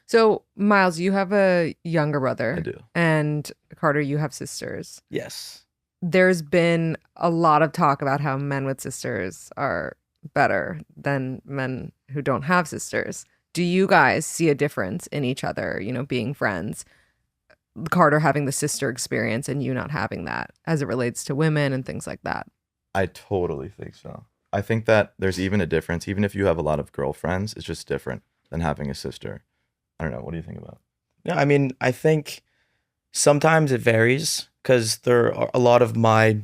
So, Myles, you have a younger I brother, do. and Carter, you have sisters. Yes. There's been a lot of talk about how men with sisters are better than men who don't have sisters. Do you guys see a difference in each other, being friends? Carter having the sister experience and you not having that as it relates to women and things like that. I totally think so. I think that there's even a difference. Even if you have a lot of girlfriends, it's just different than having a sister. I don't know. What do you think about Yeah, I mean, I think sometimes it varies because there are a lot of my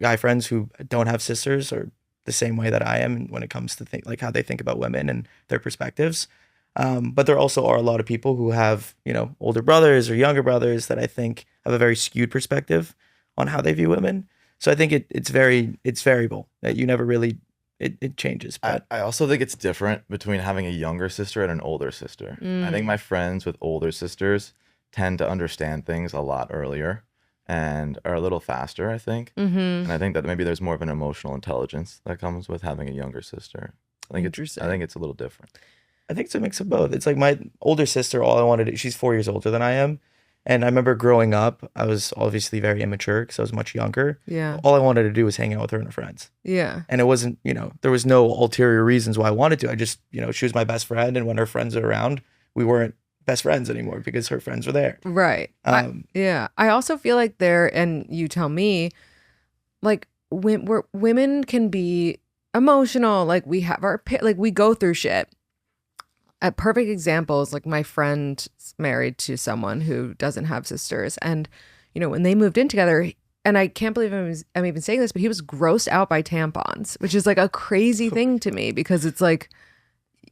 guy friends who don't have sisters or the same way that I am when it comes to think like how they think about women and their perspectives. But there also are a lot of people who have, older brothers or younger brothers that I think have a very skewed perspective on how they view women. So I think it's variable that you never really, it changes. it? But I also think it's different between having a younger sister and an older sister. I think my friends with older sisters tend to understand things a lot earlier and are a little faster, I think. Mm-hmm. And I think that maybe there's more of an emotional intelligence that comes with having a younger sister. Interesting. I think it's a little different. I think it's a mix of both. It's like my older sister, all I wanted to, she's 4 years older than I am. And I remember growing up, I was obviously very immature because I was much younger. Yeah. All I wanted to do was hang out with her and her friends. Yeah. And it wasn't, there was no ulterior reasons why I wanted to. I just, she was my best friend. And when her friends are around, we weren't best friends anymore because her friends were there. Right. Yeah. I also feel like and you tell me, like women can be emotional. Like we have we go through shit. A perfect example is like my friend's married to someone who doesn't have sisters. And, when they moved in together, and I can't believe I'm even saying this, but he was grossed out by tampons, which is like a crazy thing to me because it's like,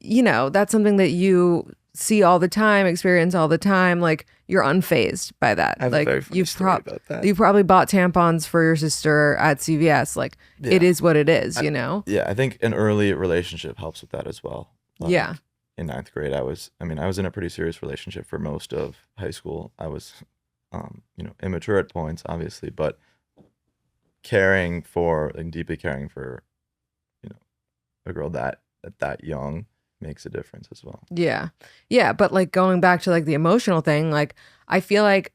that's something that you see all the time, experience all the time. Like you're unfazed by that. I have like a very funny story about that. You probably bought tampons for your sister at CVS. Like it is what it is, Yeah, I think an early relationship helps with that as well. Like, yeah. In ninth grade, I was in a pretty serious relationship for most of high school. I was, immature at points, obviously, but deeply caring for, a girl that young makes a difference as well. Yeah. Yeah. But like going back to like the emotional thing, like I feel like,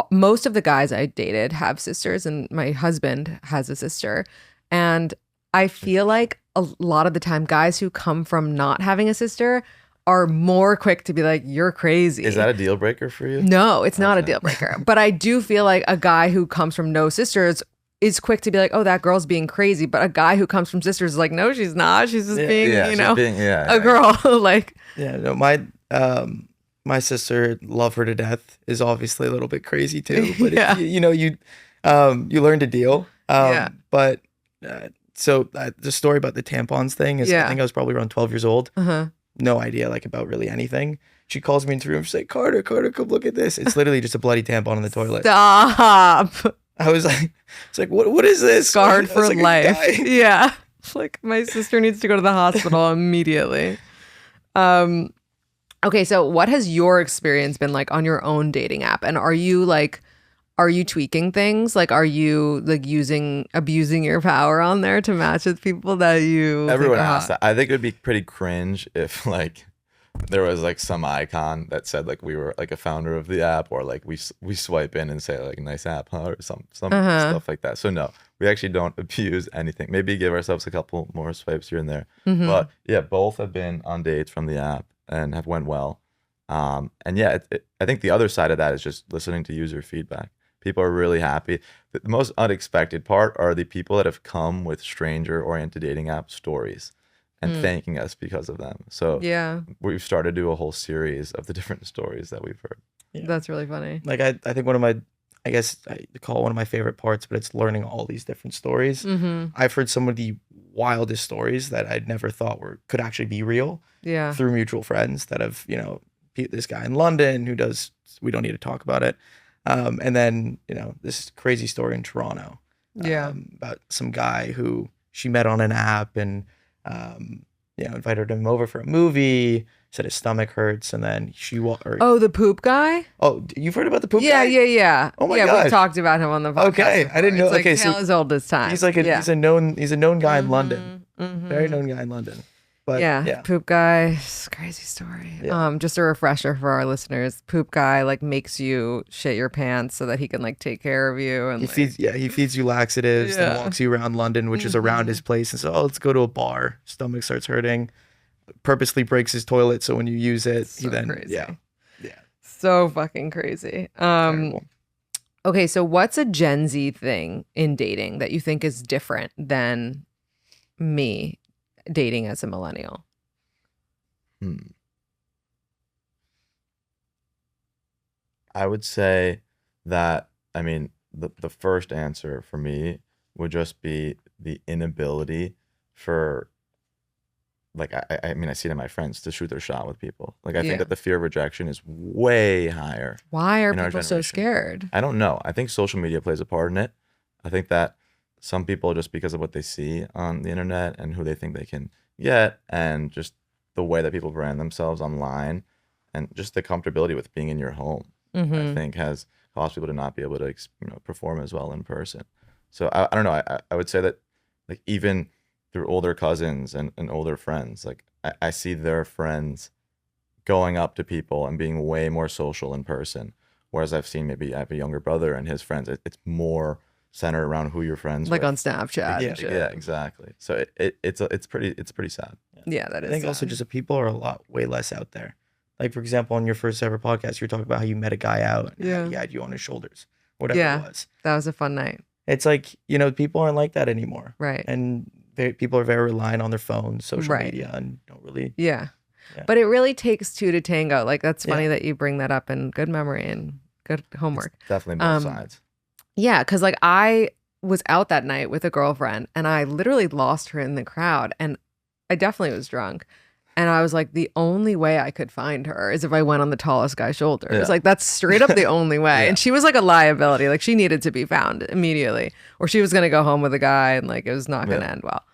most of the guys I dated have sisters and my husband has a sister. And I feel like a lot of the time guys who come from not having a sister are more quick to be like, you're crazy. Is that a deal breaker for you? No, it's not a deal breaker. But I do feel like a guy who comes from no sisters is quick to be like, oh, that girl's being crazy. But a guy who comes from sisters is like, no, she's not. She's just being, a girl. Like, yeah, no, my sister, love her to death, is obviously a little bit crazy too. But Yeah. you learn to deal. Yeah. But so the story about the tampons thing is, I think I was probably around 12 years old. No idea like about really anything. She calls me into the room. She's like, Carter, come look at this. It's literally just a bloody tampon in the toilet. Stop. I was like, it's like, what is this? Scarred for like, life. Yeah. Like my sister needs to go to the hospital immediately. Okay, so what has your experience been like on your own dating app? And are you tweaking things? Like, are you like abusing your power on there to match with people that you Everyone think are asks hot? that. I think it would be pretty cringe if like there was like some icon that said like we were like a founder of the app, or like we swipe in and say like nice app, huh? Or some stuff like that. So no, we actually don't abuse anything. Maybe give ourselves a couple more swipes here and there. But yeah, both have been on dates from the app and have went well. And yeah, I think the other side of that is just listening to user feedback. People are really happy. The most unexpected part are the people that have come with stranger-oriented dating app stories and thanking us because of them. So Yeah, we've started to do a whole series of the different stories that we've heard. Yeah. that's really funny. Like I think one of my, I guess I call it one of my favorite parts, but it's learning all these different stories. I've heard some of the wildest stories that I'd never thought could actually be real Yeah. through mutual friends that have, this guy in London who does, we don't need to talk about it. And then, this crazy story in Toronto. Yeah. About some guy who she met on an app and, invited him over for a movie, said his stomach hurts, and then Oh, the poop guy? Oh, you've heard about the poop Yeah, guy? yeah. Oh my yeah, gosh. we've talked about him on the podcast. Okay, I didn't know. It's like Okay, so tale as old as time. he's like Yeah. he's a known guy in London. Mhm. Very known guy in London. But yeah, poop guy, crazy story. Yeah. Just a refresher for our listeners. Poop guy like makes you shit your pants so that he can like take care of you, and he feeds you laxatives, then walks you around London, which is around his place, and so let's go to a bar. Stomach starts hurting. Purposely breaks his toilet so when you use it, so crazy. Yeah. So fucking crazy. Terrible. Okay, so what's a Gen Z thing in dating that you think is different than me dating as a millennial? I would say that, I mean, the first answer for me would just be the inability for, like, I mean, I see it in my friends to shoot their shot with people. Like, I think that the fear of rejection is way higher. Why are in our people so generation. scared? I don't know. I think social media plays a part in it. I think that some people, just because of what they see on the internet and who they think they can get, and just the way that people brand themselves online, and just the comfortability with being in your home, I think has caused people to not be able to perform as well in person. So I don't know. I would say that, like, even through older cousins and older friends, like I see their friends going up to people and being way more social in person. Whereas I've seen, maybe I have a younger brother and his friends, it's more centered around who you're friends like with. on Snapchat. Yeah, exactly. So it's pretty sad. Yeah, that is. I think sad. also just that people are a lot way less out there. Like, for example, on your first ever podcast, you were talking about how you met a guy out and how he had you on his shoulders, whatever it was. That was a fun night. It's like, people aren't like that anymore. Right. And people are very reliant on their phones, social media, and don't really. Yeah. But it really takes two to tango. Like, that's funny that you bring that up, and good memory and good homework. It's definitely both sides. Yeah, because like I was out that night with a girlfriend and I literally lost her in the crowd, and I definitely was drunk. And I was like, the only way I could find her is if I went on the tallest guy's shoulder. It's like, that's straight up the only way. And she was like a liability. Like, she needed to be found immediately, or she was going to go home with a guy, and like, it was not going to end well.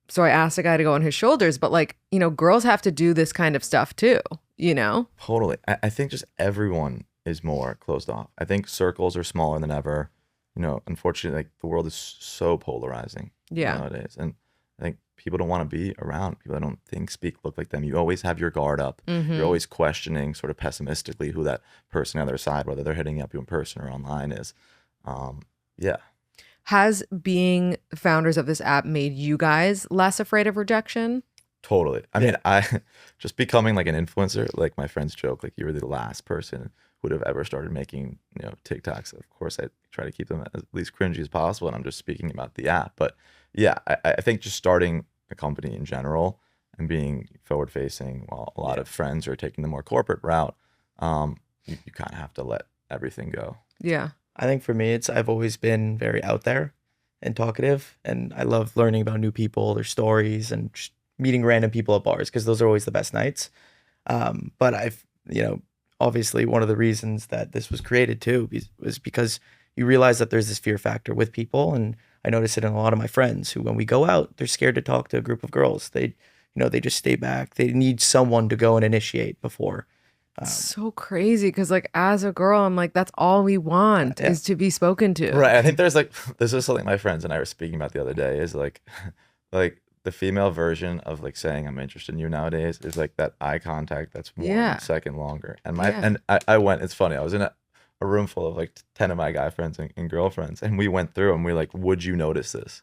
So I asked a guy to go on his shoulders, but like, girls have to do this kind of stuff too, Totally. I think just everyone is more closed off. I think circles are smaller than ever. Unfortunately, like, the world is so polarizing nowadays. And I think people don't want to be around people that don't think, speak, look like them. You always have your guard up. You're always questioning sort of pessimistically who that person on the other side, whether they're hitting up you in person or online, is. Has being founders of this app made you guys less afraid of rejection? Totally. I mean, I just becoming like an influencer, like my friends joke, like, you were the last person who would have ever started making, TikToks. Of course, I try to keep them as least cringy as possible, and I'm just speaking about the app. But yeah, I think just starting a company in general and being forward facing, while a lot of friends are taking the more corporate route, you kind of have to let everything go. Yeah. I think for me, I've always been very out there and talkative, and I love learning about new people, their stories, and just meeting random people at bars, because those are always the best nights. But I've, obviously one of the reasons that this was created too was because you realize that there's this fear factor with people, and I notice it in a lot of my friends who, when we go out, they're scared to talk to a group of girls. They just stay back. They need someone to go and initiate before. So crazy, because like, as a girl, I'm like, that's all we want is to be spoken to. Right. I think this is something my friends and I were speaking about the other day, is like the female version of like saying I'm interested in you nowadays is like that eye contact that's 1 second longer. And I went, it's funny, I was in a room full of like 10 of my guy friends and girlfriends, and we went through and we like, would you notice this?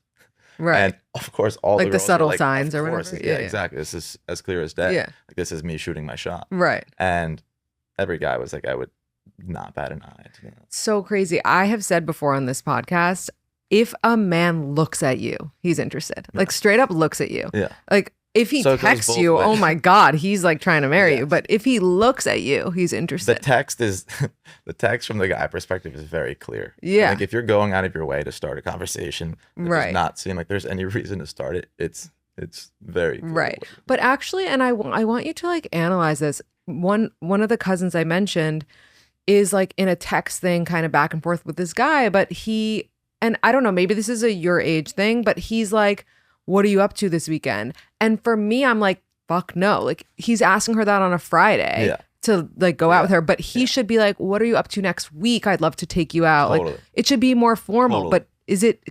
Right. And of course, all like the the girls subtle were like, signs of or course, whatever. Yeah, exactly. This is as clear as day. Yeah. Like, this is me shooting my shot. Right. And every guy was like, I would not bat an eye to that. So crazy. I have said before on this podcast, if a man looks at you, he's interested. Like, straight up looks at you. Yeah. Like, if he texts you, oh my God, he's like trying to marry you. But if he looks at you, he's interested. The text from the guy perspective is very clear. Yeah. Like, if you're going out of your way to start a conversation, it does not seem like there's any reason to start it. It's very clear. Right. But actually, and I want you to like analyze this. One of the cousins I mentioned is like in a text thing, kind of back and forth with this guy, but and I don't know, maybe this is a your age thing, but he's like, what are you up to this weekend? And for me, I'm like, fuck no. Like, he's asking her that on a Friday to like go out with her, but he should be like, what are you up to next week? I'd love to take you out. Totally. Like, it should be more formal. Totally. But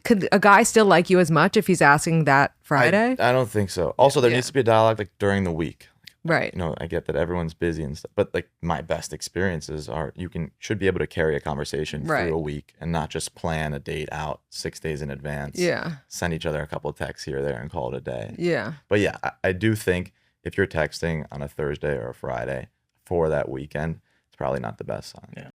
could a guy still like you as much if he's asking that Friday? I don't think so. Also, there Yeah. needs to be a dialogue like during the week. Right. You know, I get that everyone's busy and stuff, but like my best experiences are should be able to carry a conversation Right. through a week and not just plan a date out 6 days in advance. Yeah. Send each other a couple of texts here or there and call it a day. Yeah. But yeah, I do think if you're texting on a Thursday or a Friday for that weekend, it's probably not the best sign. Yeah.